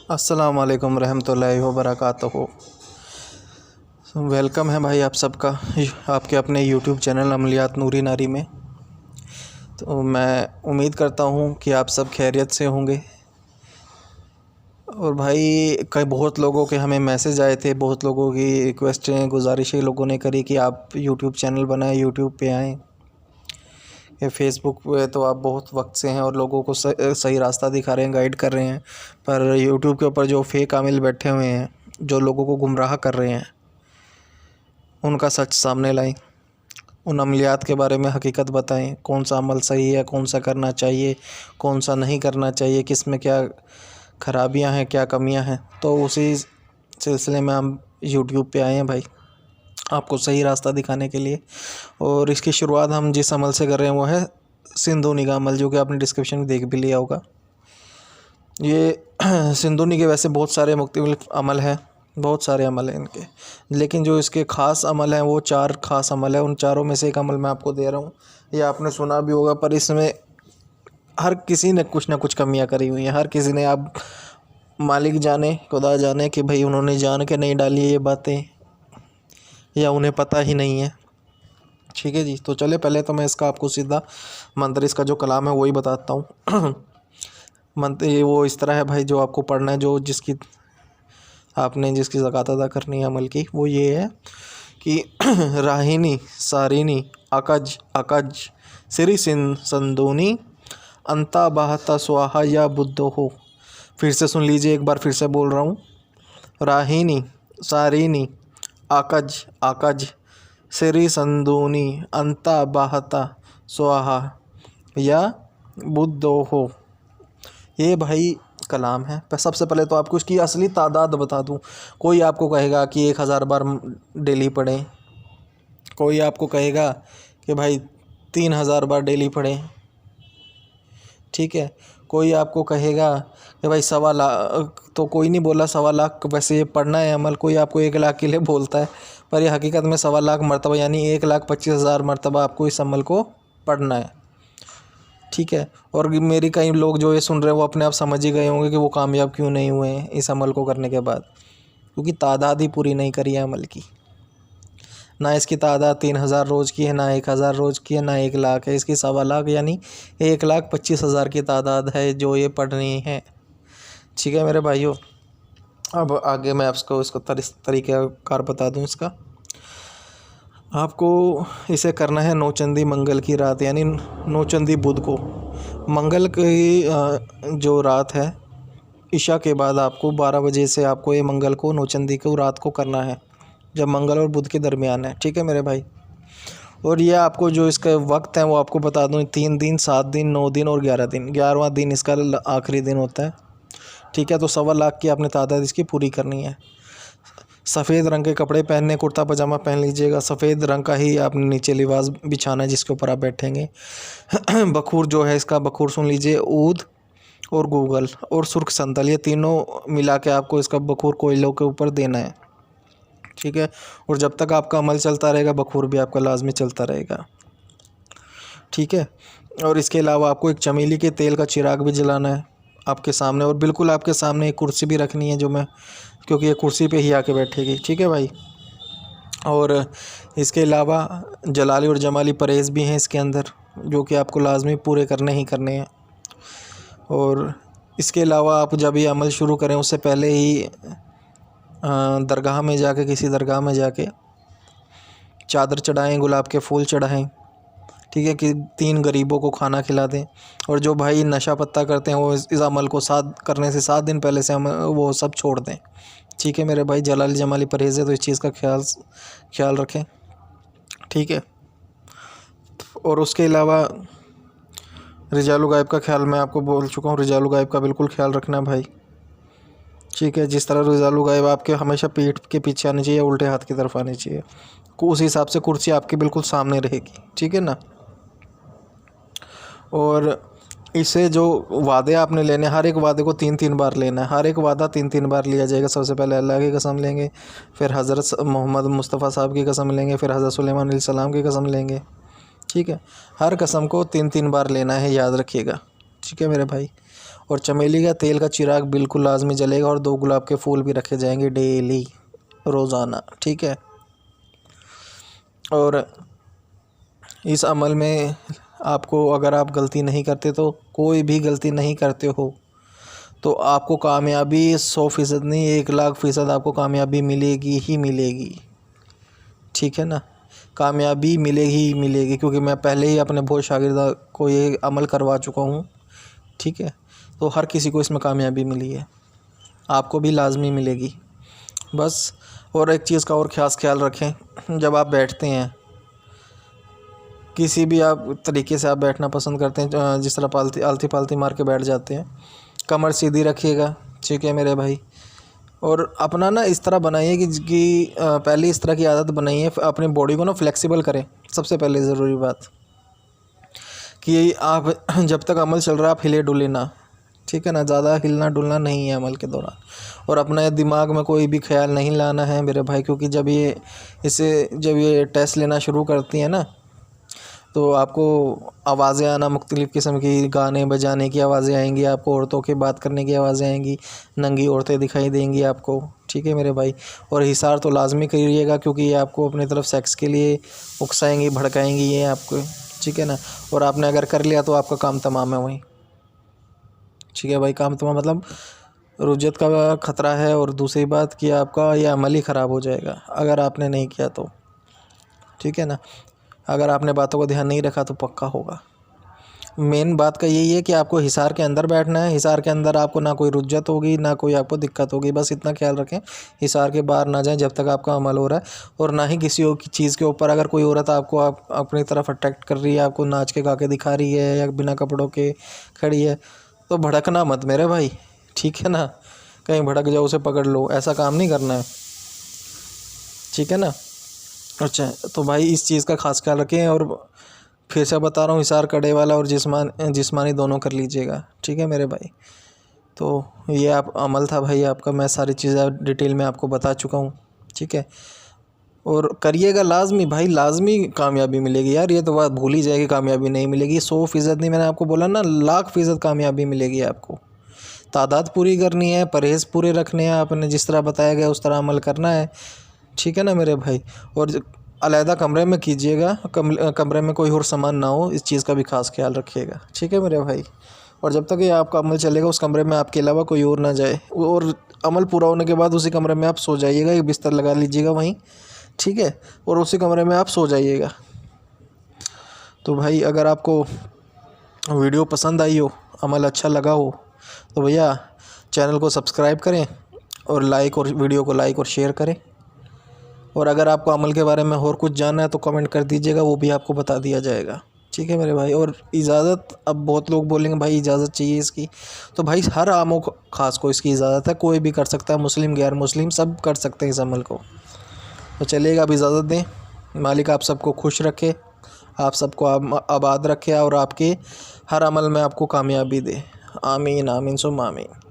अस्सलाम वालेकुम रहमतुल्लाहि व बरकातहू। वेलकम है भाई आप सबका आपके अपने यूट्यूब चैनल अमलियात नूरी नारी में। तो मैं उम्मीद करता हूँ कि आप सब खैरियत से होंगे। और भाई कई बहुत लोगों के हमें मैसेज आए थे, बहुत लोगों की रिक्वेस्टें गुजारिशें लोगों ने करी कि आप यूट्यूब चैनल बनाएं, यूट्यूब पे आएँ। ये फेसबुक पे तो आप बहुत वक्त से हैं और लोगों को सही रास्ता दिखा रहे हैं, गाइड कर रहे हैं, पर यूट्यूब के ऊपर जो फेक आमिल बैठे हुए हैं, जो लोगों को गुमराह कर रहे हैं, उनका सच सामने लाएं, उन अमलियात के बारे में हकीकत बताएं। कौन सा अमल सही है, कौन सा करना चाहिए, कौन सा नहीं करना चाहिए, किस में क्या खराबियां हैं, क्या कमियां हैं। तो उसी सिलसिले में हम यूट्यूब पे आए हैं भाई, आपको सही रास्ता दिखाने के लिए। और इसकी शुरुआत हम जिस अमल से कर रहे हैं वो है सिंधुनी का अमल, जो कि आपने डिस्क्रिप्शन में देख भी लिया होगा। ये सिंधुनी के वैसे बहुत सारे मुख्तलिफ अमल हैं, बहुत सारे अमल हैं इनके, लेकिन जो इसके ख़ास अमल हैं वो 4 ख़ास अमल हैं। उन चारों में से एक अमल मैं आपको दे रहा हूँ, ये आपने सुना भी होगा, पर इसमें हर किसी ने कुछ ना कुछ कमियां करी हुई हैं। हर किसी ने, आप मालिक जाने, खुदा जाने कि भाई उन्होंने जान के नहीं डाली ये बातें या उन्हें पता ही नहीं है। ठीक है जी, तो चले पहले तो मैं इसका आपको सीधा मंत्र, इसका जो कलाम है वही बताता हूँ। मंत्र ये वो इस तरह है भाई, जो आपको पढ़ना है, जो जिसकी ज़कात अदा करनी है अमल की, वो ये है कि राहिनी सारिनी अकज अकज सिरी संदूनी अंता बहता स्वाहा या बुद्धो हो। फिर से सुन लीजिए, एक बार फिर से बोल रहा हूँ। राहिनी सारिनी अकज अकज सिरी संदूनी अंता बहता स्वाहा या बुद्धो हो। ये भाई कलाम है। सबसे पहले तो आपको इसकी असली तादाद बता दूं। कोई आपको कहेगा कि 1000 बार डेली पढ़ें, कोई आपको कहेगा कि भाई 3000 बार डेली पढ़ें, ठीक है। कोई आपको कहेगा कि भाई 1.25 लाख, तो कोई नहीं बोला 1.25 लाख वैसे ये पढ़ना है अमल, कोई आपको 1 लाख के लिए बोलता है, पर ये हकीकत में 1.25 लाख मरतबा यानी 1,25,000 मरतबा आपको इस अमल को पढ़ना है, ठीक है। और मेरी कई लोग जो ये सुन रहे हैं वो अपने आप समझ ही गए होंगे कि वो कामयाब क्यों नहीं हुए हैं इस अमल को करने के बाद, क्योंकि तादाद ही पूरी नहीं करी है अमल की। ना इसकी तादाद 3000 रोज़ की है, ना 1000 रोज़ की है, ना 1 लाख है। इसकी 1.25 लाख यानी 1,25,000 की तादाद है जो ये पढ़नी है, ठीक है मेरे भाइयों। अब आगे मैं आपको इसको तरीक़ाकार बता दूँ इसका। आपको इसे करना है नौचंदी मंगल की रात, यानी नौचंदी बुध को। मंगल की जो रात है, इशा के बाद आपको 12 बजे से आपको ये मंगल को, नौचंदी को रात को करना है, जब मंगल और बुध के दरमियान है, ठीक है मेरे भाई। और ये आपको जो इसका वक्त है वो आपको बता दूँ, 3 दिन, 7 दिन, 9 दिन और 11 दिन। 11वां दिन इसका आखिरी दिन होता है, ठीक है। तो 1.25 लाख की आपने तादाद इसकी पूरी करनी है। सफ़ेद रंग के कपड़े पहनने, कुर्ता पजामा पहन लीजिएगा। सफ़ेद रंग का ही आपने नीचे लिबास बिछाना है जिसके ऊपर आप बैठेंगे। बखूर जो है इसका, बखूर सुन लीजिए, ऊद और गूगल और सुर्ख संदल, ये तीनों मिला के आपको इसका बखूर कोयलों के ऊपर देना है, ठीक है। और जब तक आपका अमल चलता रहेगा बखूर भी आपका लाजमी चलता रहेगा, ठीक है। और इसके अलावा आपको एक चमेली के तेल का चिराग भी जलाना है आपके सामने, और बिल्कुल आपके सामने एक कुर्सी भी रखनी है, जो मैं, क्योंकि ये कुर्सी पे ही आके बैठेगी, ठीक है भाई। और इसके अलावा जलाली और जमाली परहेज़ भी हैं इसके अंदर, जो कि आपको लाजमी पूरे करने ही करने हैं। और इसके अलावा आप जब ये अमल शुरू करें उससे पहले ही दरगाह में जाके, किसी दरगाह में जाके चादर चढ़ाएं, गुलाब के फूल चढ़ाएं, ठीक है, कि 3 गरीबों को खाना खिला दें। और जो भाई नशा पत्ता करते हैं वो इस अमल को करने से 7 दिन पहले से वो सब छोड़ दें, ठीक है मेरे भाई। जलाली जमाली परहेज़ है, तो इस चीज़ का ख्याल रखें, ठीक है। और उसके अलावा रिजालु गायब का ख्याल मैं आपको बोल चुका हूँ, रिजालु गायब का बिल्कुल ख्याल रखना है भाई, ठीक है। जिस तरह रिजालु गायब आपके हमेशा पीठ के पीछे आनी चाहिए, उल्टे हाथ की तरफ आनी चाहिए, उस हिसाब से कुर्सी आपकी बिल्कुल सामने रहेगी, ठीक है ना। और इसे जो वादे आपने लेने, हर एक वादे को 3-3 बार लेना है। हर एक वादा 3-3 बार लिया जाएगा। सबसे पहले अल्लाह की कसम लेंगे, फिर हज़रत मोहम्मद मुस्तफ़ा साहब की कसम लेंगे, फिर हज़रत सुलेमान अलैहिस्सलाम की कसम लेंगे, ठीक है। हर कसम को 3-3 बार लेना है, याद रखिएगा, ठीक है मेरे भाई। और चमेली का तेल का चिराग बिल्कुल लाजमी जलेगा और 2 गुलाब के फूल भी रखे जाएंगे डेली, रोज़ाना, ठीक है। और इस अमल में आपको, अगर आप गलती नहीं करते, तो कोई भी गलती नहीं करते हो, तो आपको कामयाबी 100% नहीं 1,00,000% आपको कामयाबी मिलेगी ही मिलेगी, ठीक है ना। कामयाबी मिलेगी ही मिलेगी, क्योंकि मैं पहले ही अपने बहुत शागिर्दा को ये अमल करवा चुका हूँ, ठीक है। तो हर किसी को इसमें कामयाबी मिली है, आपको भी लाजमी मिलेगी। बस और एक चीज़ का और ख़ास ख्याल रखें, जब आप बैठते हैं, किसी भी आप तरीके से आप बैठना पसंद करते हैं, जिस तरह आलती पालती मार के बैठ जाते हैं, कमर सीधी रखिएगा, ठीक है मेरे भाई। और अपना ना इस तरह बनाइए कि पहले इस तरह की आदत बनाइए, अपनी बॉडी को ना फ्लेक्सिबल करें। सबसे पहले ज़रूरी बात कि आप जब तक अमल चल रहा है आप हिले डुले ना, ठीक है ना, ज़्यादा हिलना डुलना नहीं है अमल के दौरान। और अपना दिमाग में कोई भी ख्याल नहीं लाना है मेरे भाई, क्योंकि जब ये टेस्ट लेना शुरू करती हैं ना, तो आपको आवाज़ें आना, मुख्तलिफ़ किस्म की गाने बजाने की आवाज़ें आएंगी आपको, औरतों की बात करने की आवाज़ें आएंगी, नंगी औरतें दिखाई देंगी आपको, ठीक है मेरे भाई। और हिसार तो लाजमी करिएगा, क्योंकि ये आपको अपनी तरफ सेक्स के लिए उकसाएंगी, भड़काएंगी ये आपको, ठीक है ना। और आपने अगर कर लिया तो आपका काम तमाम है वहीं, ठीक है भाई, काम तमाम, मतलब रुजत का ख़तरा है। और दूसरी बात कि आपका यह अमल ही ख़राब हो जाएगा अगर आपने नहीं किया तो, ठीक है ना। अगर आपने बातों को ध्यान नहीं रखा तो पक्का होगा। मेन बात का यही है कि आपको हिसार के अंदर बैठना है। हिसार के अंदर आपको ना कोई रुज्जत होगी, ना कोई आपको दिक्कत होगी, बस इतना ख्याल रखें हिसार के बाहर ना जाएं जब तक आपका अमल हो रहा है। और ना ही किसी की चीज़ के ऊपर, अगर कोई औरत आपको अपनी तरफ अट्रैक्ट कर रही है, आपको नाच के गा के दिखा रही है या बिना कपड़ों के खड़ी है, तो भड़कना मत मेरे भाई, ठीक है ना। कहीं भड़क जाओ उसे पकड़ लो, ऐसा काम नहीं करना है, ठीक है ना। अच्छा, तो भाई इस चीज़ का खास ख्याल रखें। और फिर से बता रहा हूँ, हिसार कड़े वाला और जिस्मानी दोनों कर लीजिएगा, ठीक है मेरे भाई। तो ये आप अमल था भाई आपका, मैं सारी चीज़ें डिटेल में आपको बता चुका हूँ, ठीक है। और करिएगा लाजमी भाई, लाजमी कामयाबी मिलेगी यार, ये तो बात भूल ही जाएगी, कामयाबी नहीं मिलेगी 100% नहीं, मैंने आपको बोला ना 1,00,000% कामयाबी मिलेगी आपको। तादाद पूरी करनी है, परहेज़ पूरे रखने हैं, आपने जिस तरह बताया गया उस तरह अमल करना है, ठीक है ना मेरे भाई। और अलहदा कमरे में कीजिएगा, कमरे में कोई और सामान ना हो, इस चीज़ का भी खास ख्याल रखिएगा, ठीक है मेरे भाई। और जब तक ये आपका अमल चलेगा उस कमरे में आपके अलावा कोई और ना जाए। और अमल पूरा होने के बाद उसी कमरे में आप सो जाइएगा, एक बिस्तर लगा लीजिएगा वहीं, ठीक है, और उसी कमरे में आप सो जाइएगा। तो भाई अगर आपको वीडियो पसंद आई हो, अमल अच्छा लगा हो, तो भैया चैनल को सब्सक्राइब करें और वीडियो को लाइक और शेयर करें। और अगर आपको अमल के बारे में और कुछ जानना है तो कमेंट कर दीजिएगा, वो भी आपको बता दिया जाएगा, ठीक है मेरे भाई। और इजाज़त, अब बहुत लोग बोलेंगे भाई इजाज़त चाहिए इसकी, तो भाई हर आमों ख़ास को इसकी इजाज़त है, कोई भी कर सकता है, मुस्लिम गैर मुस्लिम सब कर सकते हैं इस अमल को। तो चलिएगा, अब इजाज़त दें। मालिक आप सबको खुश रखे, आप सबको आबाद रखे और आपके हर अमल में आपको कामयाबी दे। आमीन आमीन सुम्मा आमीन।